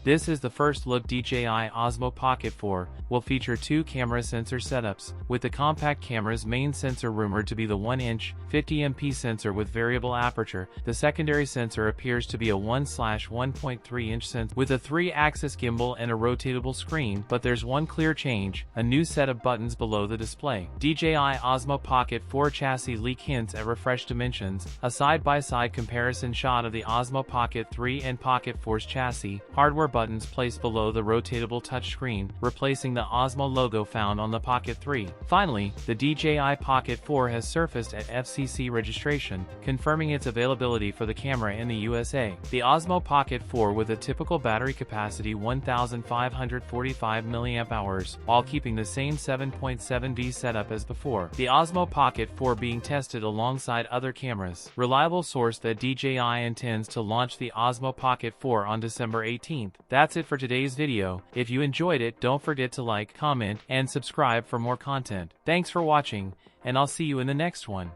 This is the first look. DJI Osmo Pocket 4 will feature two camera sensor setups, with the compact camera's main sensor rumored to be the 1-inch, 50MP sensor with variable aperture. The secondary sensor appears to be a 1/1.3-inch sensor with a 3-axis gimbal and a rotatable screen, but there's one clear change: a new set of buttons below the display. DJI Osmo Pocket 4 chassis leak hints at refreshed dimensions. A side-by-side comparison shot of the Osmo Pocket 3 and Pocket 4's chassis. Hardware buttons placed below the rotatable touchscreen, replacing the Osmo logo found on the Pocket 3. Finally, the DJI Pocket 4 has surfaced at FCC registration, confirming its availability for the camera in the USA. The Osmo Pocket 4 with a typical battery capacity 1,545 mAh, while keeping the same 7.7V setup as before. The Osmo Pocket 4 being tested alongside other cameras. Reliable source that DJI intends to launch the Osmo Pocket 4 on December 18th. That's it for today's video. If you enjoyed it, don't forget to like, comment, and subscribe for more content. Thanks for watching, and I'll see you in the next one.